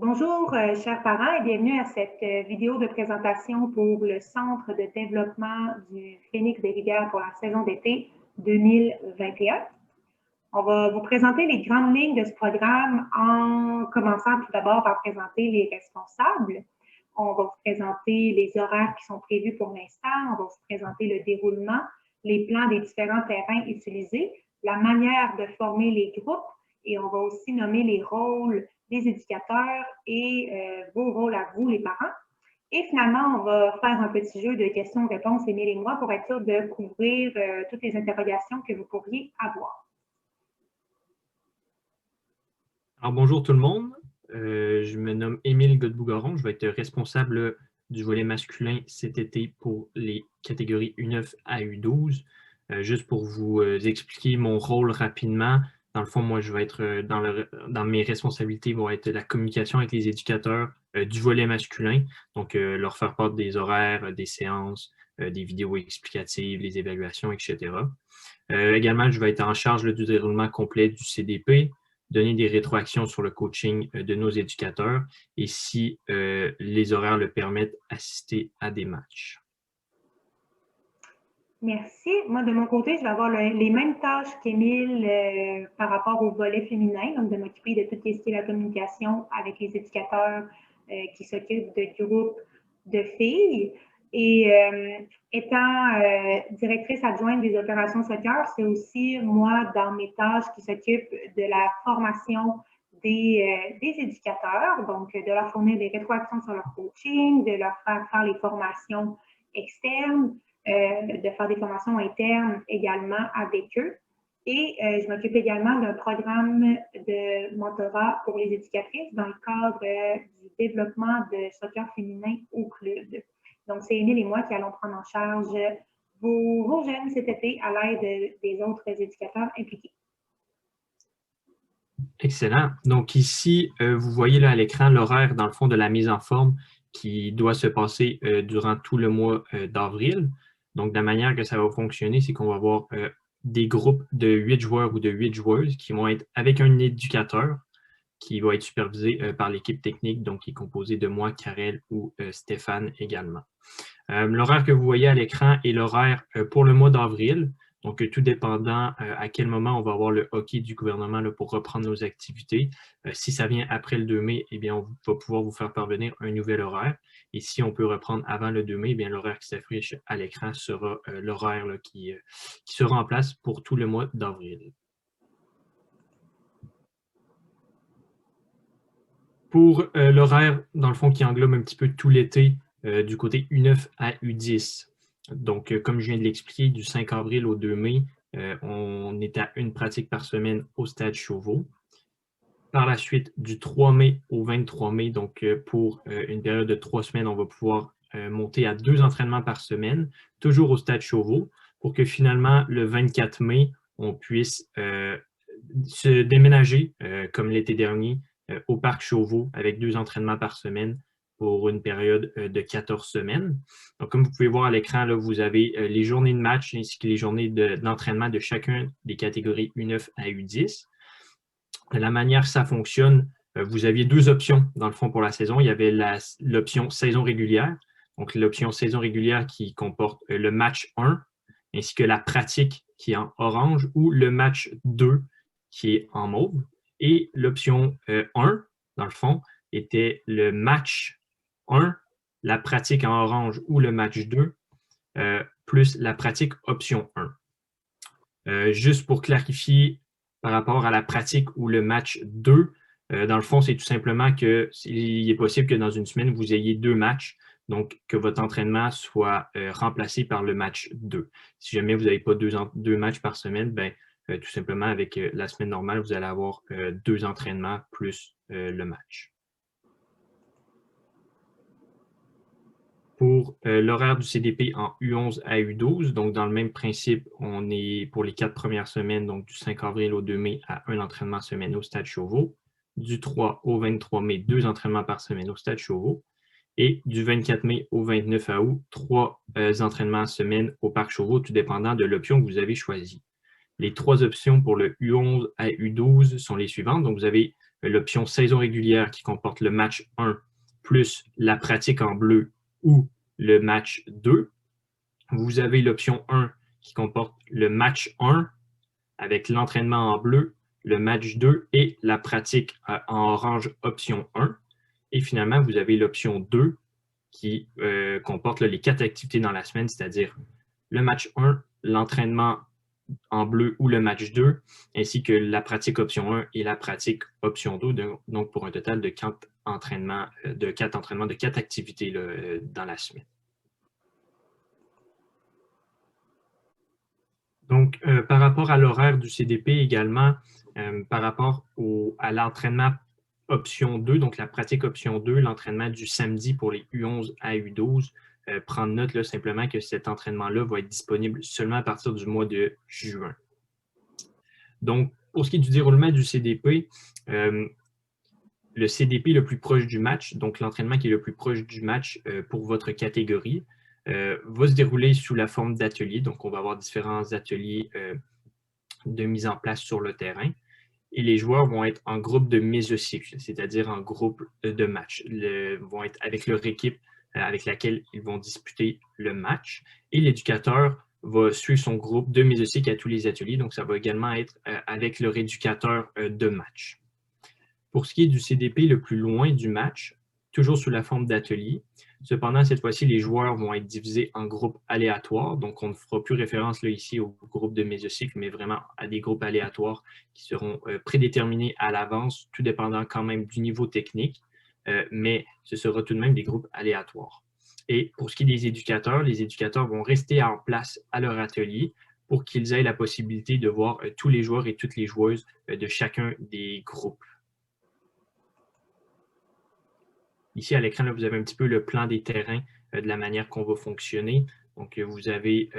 Bonjour, chers parents, et bienvenue à cette vidéo de présentation pour le Centre de développement du Phénix des Rivières pour la saison d'été 2021. On va vous présenter les grandes lignes de ce programme en commençant tout d'abord par présenter les responsables. On va vous présenter les horaires qui sont prévus pour l'instant. On va vous présenter le déroulement, les plans des différents terrains utilisés, la manière de former les groupes et on va aussi nommer les rôles des éducateurs et vos rôles à vous, les parents. Et finalement, on va faire un petit jeu de questions-réponses, Émile et moi, pour être sûr de couvrir toutes les interrogations que vous pourriez avoir. Alors, bonjour tout le monde. Je me nomme Émile Godbout-Garon. Je vais être responsable du volet masculin cet été pour les catégories U9 à U12. Juste pour vous expliquer mon rôle rapidement, dans le fond, moi, je vais être dans mes responsabilités vont être la communication avec les éducateurs du volet masculin, donc leur faire part des horaires, des séances, des vidéos explicatives, les évaluations, etc. Également, je vais être en charge du déroulement complet du CDP, donner des rétroactions sur le coaching de nos éducateurs et si les horaires le permettent, assister à des matchs. Merci. Moi, de mon côté, je vais avoir les mêmes tâches qu'Émile par rapport au volet féminin, donc de m'occuper de tout ce qui est la communication avec les éducateurs qui s'occupent de groupes de filles. Et étant directrice adjointe des opérations soccer, c'est aussi moi, dans mes tâches, qui s'occupe de la formation des éducateurs, donc de leur fournir des rétroactions sur leur coaching, de leur faire les formations externes, de faire des formations internes également avec eux. Et je m'occupe également d'un programme de mentorat pour les éducatrices dans le cadre du développement de soccer féminin au club. Donc, c'est Émile et moi qui allons prendre en charge vos jeunes cet été à l'aide des autres éducateurs impliqués. Excellent. Donc ici, vous voyez là à l'écran l'horaire, dans le fond, de la mise en forme qui doit se passer durant tout le mois d'avril. Donc, de la manière que ça va fonctionner, c'est qu'on va avoir des groupes de 8 joueurs ou de 8 joueuses qui vont être avec un éducateur qui va être supervisé par l'équipe technique, donc qui est composée de moi, Karel ou Stéphane également. L'horaire que vous voyez à l'écran est l'horaire pour le mois d'avril. Donc, tout dépendant à quel moment on va avoir le hockey du gouvernement là, pour reprendre nos activités. Si ça vient après le 2 mai, eh bien, on va pouvoir vous faire parvenir un nouvel horaire. Et si on peut reprendre avant le 2 mai, eh bien, l'horaire qui s'affiche à l'écran sera l'horaire qui sera en place pour tout le mois d'avril. Pour l'horaire, dans le fond, qui englobe un petit peu tout l'été, du côté U9 à U10. Donc, comme je viens de l'expliquer, du 5 avril au 2 mai, on est à une pratique par semaine au Stade Chauveau. Par la suite, du 3 mai au 23 mai, donc pour une période de 3 semaines, on va pouvoir monter à 2 entraînements par semaine, toujours au Stade Chauveau, pour que finalement, le 24 mai, on puisse se déménager, comme l'été dernier, au Parc Chauveau avec 2 entraînements par semaine pour une période de 14 semaines. Donc, comme vous pouvez voir à l'écran, vous avez les journées de match ainsi que les journées d'entraînement de chacun des catégories U9 à U10. La manière que ça fonctionne, vous aviez 2 options dans le fond pour la saison. Il y avait l'option saison régulière, donc l'option saison régulière qui comporte le match 1 ainsi que la pratique qui est en orange ou le match 2 qui est en mauve. Et l'option 1, dans le fond, était le match 1, la pratique en orange ou le match 2, plus la pratique option 1. Juste pour clarifier par rapport à la pratique ou le match 2, dans le fond, c'est tout simplement qu'il est possible que dans une semaine, vous ayez 2 matchs, donc que votre entraînement soit remplacé par le match 2. Si jamais vous n'avez pas 2 matchs par semaine, ben, tout simplement, avec la semaine normale, vous allez avoir 2 entraînements plus le match. Pour l'horaire du CDP en U11 à U12, donc dans le même principe, on est pour les 4 premières semaines, donc du 5 avril au 2 mai, à un entraînement semaine au Stade Chauveau. Du 3 au 23 mai, 2 entraînements par semaine au Stade Chauveau. Et du 24 mai au 29 août, 3 entraînements semaine au Parc Chauveau, tout dépendant de l'option que vous avez choisie. Les 3 options pour le U11 à U12 sont les suivantes. Donc, vous avez l'option saison régulière qui comporte le match 1 plus la pratique en bleu ou le match 2. Vous avez l'option 1 qui comporte le match 1 avec l'entraînement en bleu, le match 2 et la pratique en orange option 1. Et finalement, vous avez l'option 2 qui comporte les 4 activités dans la semaine, c'est-à-dire le match 1, l'entraînement en bleu ou le match 2, ainsi que la pratique option 1 et la pratique option 2, donc pour un total de 4 entraînements, de 4 activités là, dans la semaine. Donc, par rapport à l'horaire du CDP également, par rapport à l'entraînement option 2, donc la pratique option 2, l'entraînement du samedi pour les U11 à U12, prendre note là, simplement que cet entraînement-là va être disponible seulement à partir du mois de juin. Donc, pour ce qui est du déroulement du CDP, le CDP le plus proche du match, donc l'entraînement qui est le plus proche du match pour votre catégorie, va se dérouler sous la forme d'ateliers. Donc, on va avoir différents ateliers de mise en place sur le terrain. Et les joueurs vont être en groupe de mésocycle, c'est-à-dire en groupe de match. Vont être avec leur équipe avec laquelle ils vont disputer le match. Et l'éducateur va suivre son groupe de mésocycle à tous les ateliers. Donc, ça va également être avec leur éducateur de match. Pour ce qui est du CDP le plus loin du match, toujours sous la forme d'atelier. Cependant, cette fois-ci, les joueurs vont être divisés en groupes aléatoires. Donc, on ne fera plus référence là, ici au groupe de mésocycle, mais vraiment à des groupes aléatoires qui seront prédéterminés à l'avance, tout dépendant quand même du niveau technique, mais ce sera tout de même des groupes aléatoires. Et pour ce qui est des éducateurs, les éducateurs vont rester en place à leur atelier pour qu'ils aient la possibilité de voir tous les joueurs et toutes les joueuses de chacun des groupes. Ici, à l'écran, vous avez un petit peu le plan des terrains de la manière qu'on va fonctionner. Donc, vous avez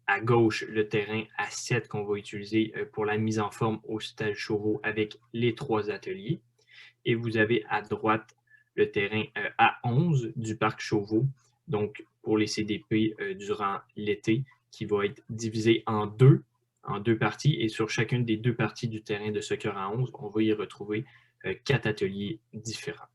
à gauche le terrain A7 qu'on va utiliser pour la mise en forme au stade Chauveau avec les 3 ateliers. Et vous avez à droite le terrain A11 du parc Chauveau, donc pour les CDP durant l'été, qui va être divisé en deux parties. Et sur chacune des 2 parties du terrain de soccer A11, on va y retrouver 4 ateliers différents.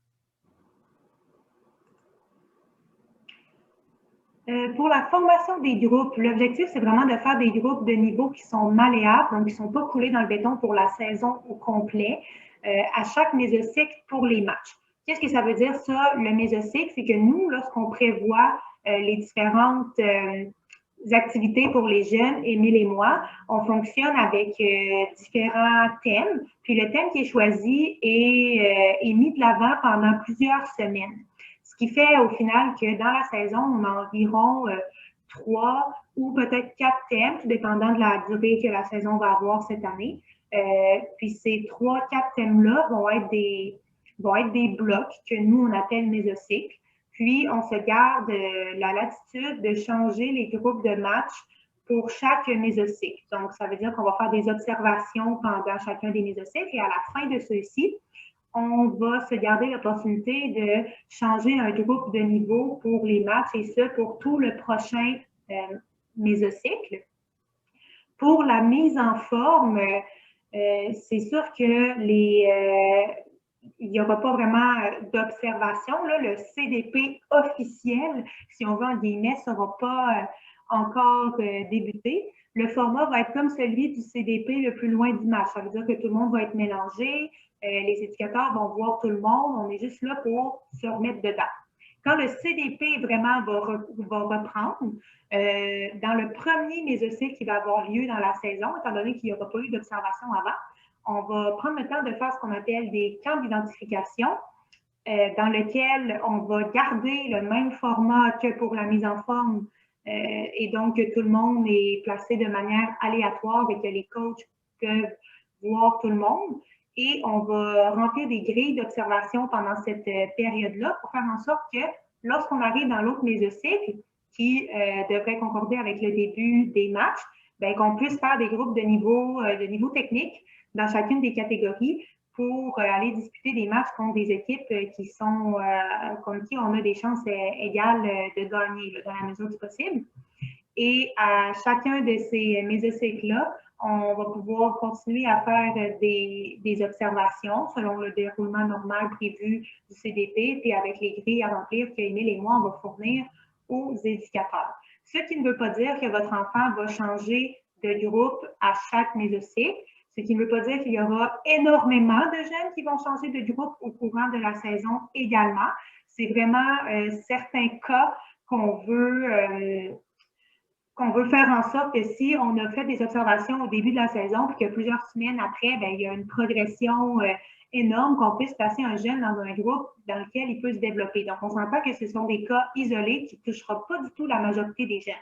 Pour la formation des groupes, l'objectif, c'est vraiment de faire des groupes de niveau qui sont malléables, donc qui ne sont pas coulés dans le béton pour la saison au complet, à chaque mésocycle pour les matchs. Qu'est-ce que ça veut dire, ça, le mésocycle? C'est que nous, lorsqu'on prévoit les différentes activités pour les jeunes, Émile et moi, on fonctionne avec différents thèmes, puis le thème qui est choisi est mis de l'avant pendant plusieurs semaines. Ce qui fait au final que dans la saison, on a environ 3 ou peut-être 4 thèmes, tout dépendant de la durée que la saison va avoir cette année. Puis ces 3-4 thèmes-là vont être des blocs que nous, on appelle mésocycles. Puis, on se garde la latitude de changer les groupes de matchs pour chaque mésocycle. Donc, ça veut dire qu'on va faire des observations pendant chacun des mésocycles et à la fin de ceux-ci, on va se garder l'opportunité de changer un groupe de niveau pour les matchs et ce, pour tout le prochain mésocycle. Pour la mise en forme, c'est sûr que il n'y aura pas vraiment d'observation. Le CDP officiel, si on veut en guillemets, ne sera pas encore débuté. Le format va être comme celui du CDP le plus loin du match. Ça veut dire que tout le monde va être mélangé. Les éducateurs vont voir tout le monde. On est juste là pour se remettre dedans. Quand le CDP vraiment va reprendre, dans le premier mésocycle qui va avoir lieu dans la saison, étant donné qu'il n'y aura pas eu d'observation avant, on va prendre le temps de faire ce qu'on appelle des camps d'identification, dans lequel on va garder le même format que pour la mise en forme, et donc que tout le monde est placé de manière aléatoire et que les coachs peuvent voir tout le monde. Et on va remplir des grilles d'observation pendant cette période-là pour faire en sorte que lorsqu'on arrive dans l'autre mésocycle, qui devrait concorder avec le début des matchs, bien, qu'on puisse faire des groupes de niveau technique dans chacune des catégories pour aller disputer des matchs contre des équipes qui sont contre qui on a des chances égales de gagner dans la mesure du possible. Et à chacun de ces mésocycles-là, on va pouvoir continuer à faire des observations selon le déroulement normal prévu du CDP, puis avec les grilles à remplir qu'Émile et moi, on va fournir aux éducateurs. Ce qui ne veut pas dire que votre enfant va changer de groupe à chaque mésocycle, ce qui ne veut pas dire qu'il y aura énormément de jeunes qui vont changer de groupe au courant de la saison également. C'est vraiment certains cas qu'on veut faire en sorte que si on a fait des observations au début de la saison, puis que plusieurs semaines après, bien, il y a une progression énorme, qu'on puisse passer un jeune dans un groupe dans lequel il peut se développer. Donc, on s'entend que ce sont des cas isolés qui ne toucheront pas du tout la majorité des jeunes.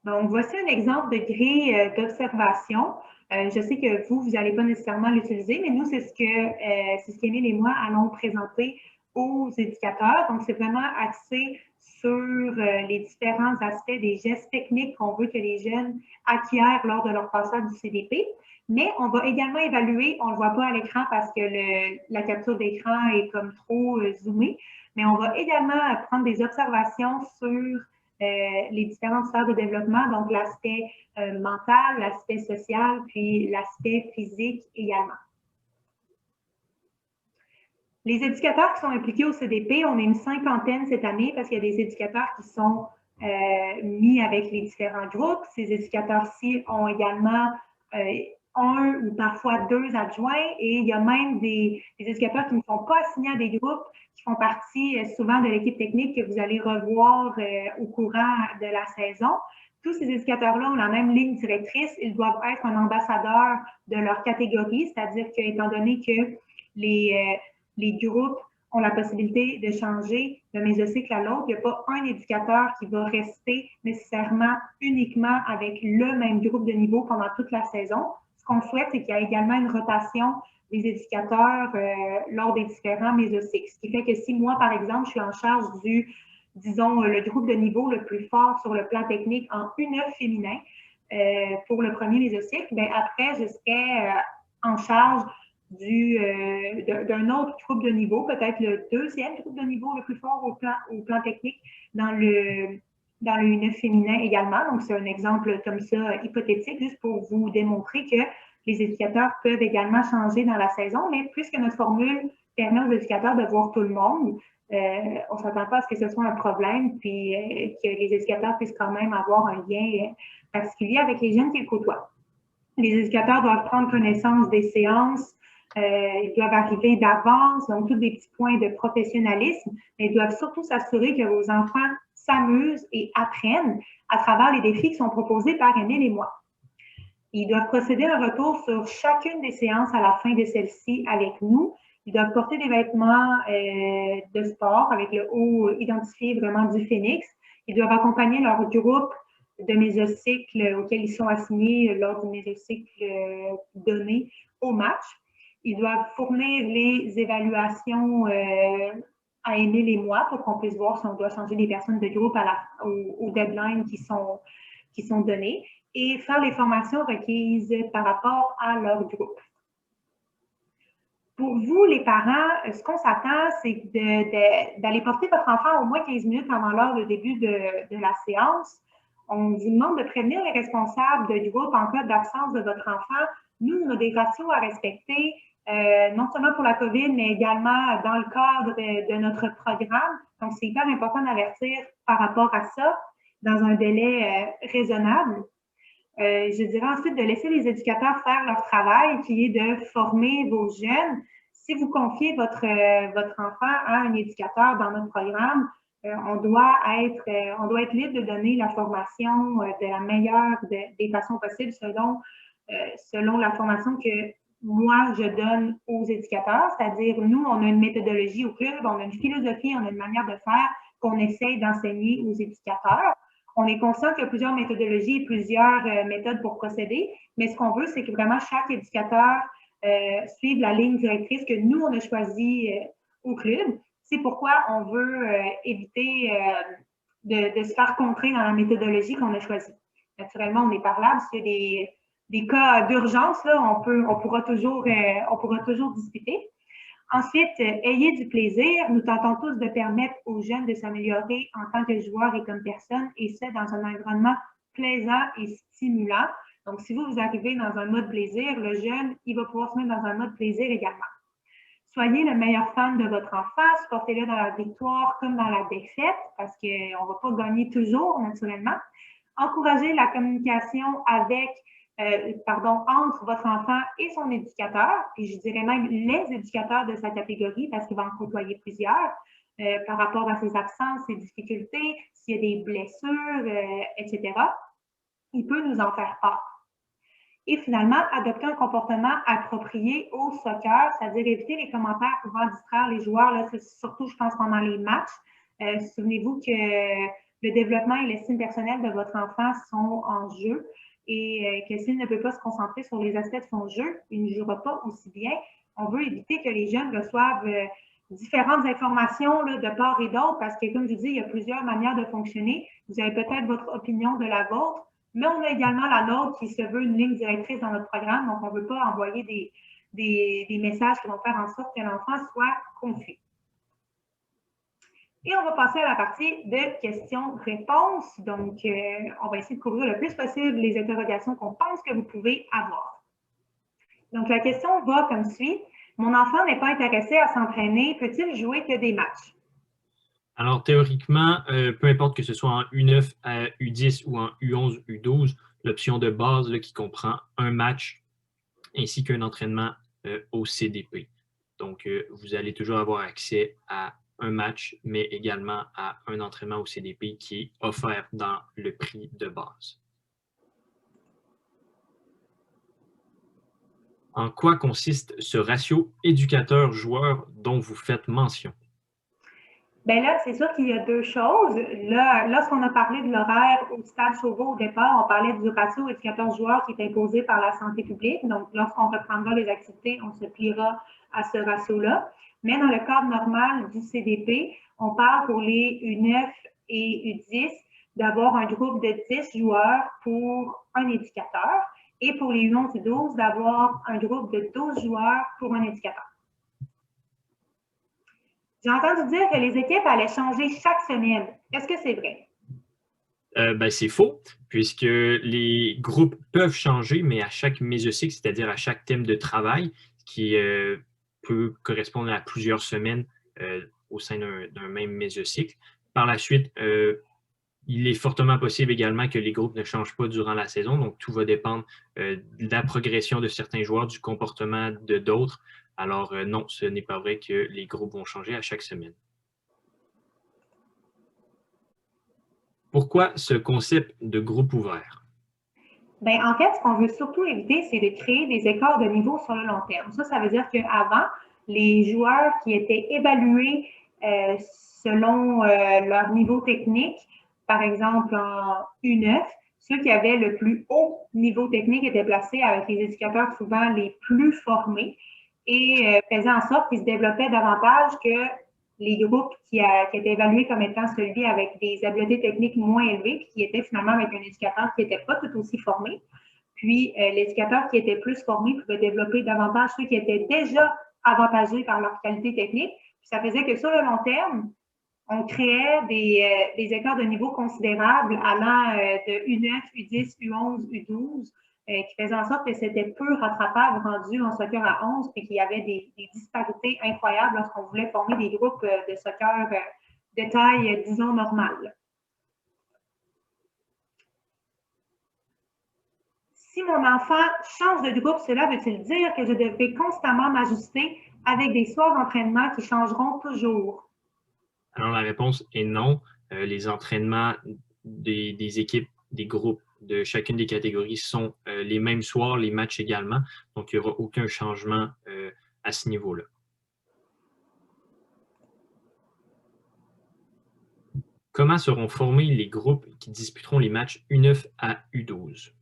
Donc, voici un exemple de grille d'observation. Je sais que vous n'allez pas nécessairement l'utiliser, mais nous, c'est ce qu'Émile et moi allons présenter aux éducateurs. Donc, c'est vraiment axé sur les différents aspects des gestes techniques qu'on veut que les jeunes acquièrent lors de leur passage du CDP. Mais on va également évaluer, on ne le voit pas à l'écran parce que la capture d'écran est comme trop zoomée, mais on va également prendre des observations sur les différentes sphères de développement, donc l'aspect mental, l'aspect social, puis l'aspect physique également. Les éducateurs qui sont impliqués au CDP, on est une 50aine cette année parce qu'il y a des éducateurs qui sont mis avec les différents groupes. Ces éducateurs-ci ont également un ou parfois 2 adjoints et il y a même des éducateurs qui ne sont pas assignés à des groupes, qui font partie souvent de l'équipe technique que vous allez revoir au courant de la saison. Tous ces éducateurs-là ont la même ligne directrice. Ils doivent être un ambassadeur de leur catégorie, c'est-à-dire qu'étant donné que les groupes ont la possibilité de changer de mésocycle à l'autre. Il n'y a pas un éducateur qui va rester nécessairement uniquement avec le même groupe de niveau pendant toute la saison. Ce qu'on souhaite, c'est qu'il y ait également une rotation des éducateurs lors des différents mésocycles. Ce qui fait que si moi, par exemple, je suis en charge du, disons, le groupe de niveau le plus fort sur le plan technique en U9 féminin pour le premier mésocycle, bien après, je serai en charge d'un autre groupe de niveau, peut-être le deuxième groupe de niveau le plus fort au plan technique dans le U9 féminin également. Donc, c'est un exemple comme ça hypothétique, juste pour vous démontrer que les éducateurs peuvent également changer dans la saison, mais puisque notre formule permet aux éducateurs de voir tout le monde, on ne s'attend pas à ce que ce soit un problème, puis que les éducateurs puissent quand même avoir un lien particulier avec les jeunes qu'ils côtoient. Les éducateurs doivent prendre connaissance des séances, ils doivent arriver d'avance, donc tous des petits points de professionnalisme, mais ils doivent surtout s'assurer que vos enfants s'amusent et apprennent à travers les défis qui sont proposés par Émile et moi. Ils doivent procéder à un retour sur chacune des séances à la fin de celle-ci avec nous. Ils doivent porter des vêtements de sport avec le haut identifié vraiment du phénix. Ils doivent accompagner leur groupe de mésocycles auquel ils sont assignés lors du mésocycle donné au match. Ils doivent fournir les évaluations à Émile et moi pour qu'on puisse voir si on doit changer les personnes de groupe aux deadlines qui sont données et faire les formations requises par rapport à leur groupe. Pour vous, les parents, ce qu'on s'attend, c'est d'aller porter votre enfant au moins 15 minutes avant l'heure de début de la séance. On vous demande de prévenir les responsables de groupe en cas d'absence de votre enfant. Nous, on a des ratios à respecter, non seulement pour la COVID, mais également dans le cadre de notre programme. Donc, c'est hyper important d'avertir par rapport à ça dans un délai raisonnable. Je dirais ensuite de laisser les éducateurs faire leur travail, qui est de former vos jeunes. Si vous confiez votre enfant à un éducateur dans notre programme, on doit être libre de donner la formation de la meilleure des façons possibles selon la formation que moi, je donne aux éducateurs, c'est-à-dire nous, on a une méthodologie au club, on a une philosophie, on a une manière de faire qu'on essaye d'enseigner aux éducateurs. On est conscient qu'il y a plusieurs méthodologies et plusieurs méthodes pour procéder, mais ce qu'on veut, c'est que vraiment chaque éducateur suive la ligne directrice que nous, on a choisie au club. C'est pourquoi on veut éviter de se faire contrer dans la méthodologie qu'on a choisie. Naturellement, on est parlable. S'il y a des cas d'urgence, on pourra toujours discuter. Ensuite, ayez du plaisir. Nous tentons tous de permettre aux jeunes de s'améliorer en tant que joueurs et comme personnes, et ça dans un environnement plaisant et stimulant. Donc, si vous arrivez dans un mode plaisir, le jeune, il va pouvoir se mettre dans un mode plaisir également. Soyez le meilleur fan de votre enfant, supportez-le dans la victoire comme dans la défaite, parce qu'on ne va pas gagner toujours, naturellement. Encouragez la communication entre votre enfant et son éducateur, puis je dirais même les éducateurs de sa catégorie, parce qu'il va en côtoyer plusieurs, par rapport à ses absences, ses difficultés, s'il y a des blessures, etc. Il peut nous en faire part. Et finalement, adopter un comportement approprié au soccer, c'est-à-dire éviter les commentaires pouvant distraire les joueurs, là, surtout, je pense, pendant les matchs. Souvenez-vous que le développement et l'estime personnelle de votre enfant sont en jeu et que s'il ne peut pas se concentrer sur les aspects de son jeu, il ne jouera pas aussi bien. On veut éviter que les jeunes reçoivent différentes informations là, de part et d'autre parce que, comme je vous dis, il y a plusieurs manières de fonctionner. Vous avez peut-être votre opinion de la vôtre, mais on a également la nôtre qui se veut une ligne directrice dans notre programme, donc on ne veut pas envoyer des messages qui vont faire en sorte que l'enfant soit confus. Et on va passer à la partie de questions-réponses. Donc, on va essayer de couvrir le plus possible les interrogations qu'on pense que vous pouvez avoir. Donc, la question va comme suit. Mon enfant n'est pas intéressé à s'entraîner. Peut-il jouer que des matchs? Alors, théoriquement, peu importe que ce soit en U9 à U10 ou en U11, U12, l'option de base là, qui comprend un match ainsi qu'un entraînement au CDP. Donc, vous allez toujours avoir accès à un match, mais également à un entraînement au CDP qui est offert dans le prix de base. En quoi consiste ce ratio éducateur-joueur dont vous faites mention? Bien là, c'est sûr qu'il y a deux choses. Là, lorsqu'on a parlé de l'horaire au stade Chauveau au départ, on parlait du ratio éducateur-joueur qui est imposé par la santé publique. Donc, lorsqu'on reprendra les activités, on se pliera à ce ratio-là. Mais dans le cadre normal du CDP, on parle pour les U9 et U10 d'avoir un groupe de 10 joueurs pour un éducateur et pour les U11 et U12 d'avoir un groupe de 12 joueurs pour un éducateur. J'ai entendu dire que les équipes allaient changer chaque semaine. Est-ce que c'est vrai? Ben, c'est faux, puisque les groupes peuvent changer, mais à chaque mésocycle, c'est-à-dire à chaque thème de travail, qui peut correspondre à plusieurs semaines au sein d'un même mésocycle. Par la suite, il est fortement possible également que les groupes ne changent pas durant la saison, donc tout va dépendre de la progression de certains joueurs, du comportement de d'autres. Alors non, ce n'est pas vrai que les groupes vont changer à chaque semaine. Pourquoi ce concept de groupe ouvert? Bien, en fait, ce qu'on veut surtout éviter, c'est de créer des écarts de niveau sur le long terme. Ça veut dire qu'avant, les joueurs qui étaient évalués selon leur niveau technique, par exemple en U9, ceux qui avaient le plus haut niveau technique étaient placés avec les éducateurs souvent les plus formés et faisaient en sorte qu'ils se développaient davantage que les groupes qui étaient évalués comme étant celui avec des habiletés techniques moins élevées, puis qui étaient finalement avec un éducateur qui n'était pas tout aussi formé. Puis, l'éducateur qui était plus formé pouvait développer davantage ceux qui étaient déjà avantagés par leur qualité technique. Puis, ça faisait que sur le long terme, on créait des écarts de niveau considérables allant de U9, U10, U11, U12, qui faisaient en sorte que c'était peu rattrapable rendu en soccer à 11, puis qu'il y avait des disparités incroyables lorsqu'on voulait former des groupes de soccer de taille, disons, normale. Si mon enfant change de groupe, cela veut-il dire que je devrais constamment m'ajuster avec des soirs d'entraînement qui changeront toujours? Alors, la réponse est non. Les entraînements des équipes, des groupes de chacune des catégories sont les mêmes soirs, les matchs également. Donc, il n'y aura aucun changement à ce niveau-là. Comment seront formés les groupes qui disputeront les matchs U9 à U12?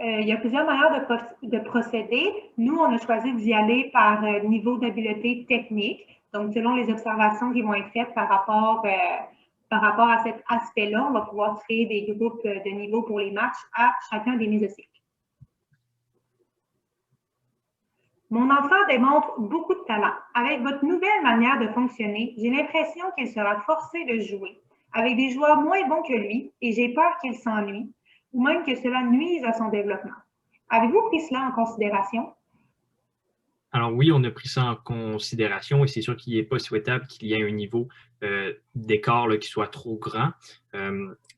Il y a plusieurs manières de procéder. Nous, on a choisi d'y aller par niveau d'habileté technique. Donc, selon les observations qui vont être faites par rapport à cet aspect-là, on va pouvoir créer des groupes de niveau pour les matchs à chacun des mésocycles. Mon enfant démontre beaucoup de talent. Avec votre nouvelle manière de fonctionner, j'ai l'impression qu'il sera forcé de jouer avec des joueurs moins bons que lui et j'ai peur qu'il s'ennuie. ou même que cela nuise à son développement. Avez-vous pris cela en considération? Alors oui, on a pris ça en considération et c'est sûr qu'il n'est pas souhaitable qu'il y ait un niveau d'écart qui soit trop grand.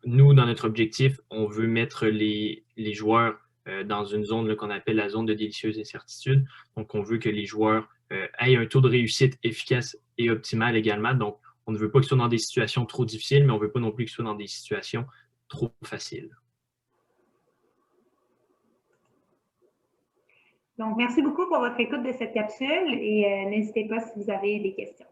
Nous, dans notre objectif, on veut mettre les joueurs dans une zone qu'on appelle la zone de délicieuse incertitude. Donc, on veut que les joueurs aient un taux de réussite efficace et optimal également. Donc, on ne veut pas qu'ils soient dans des situations trop difficiles, mais on ne veut pas non plus qu'ils soient dans des situations trop faciles. Donc, merci beaucoup pour votre écoute de cette capsule et n'hésitez pas si vous avez des questions.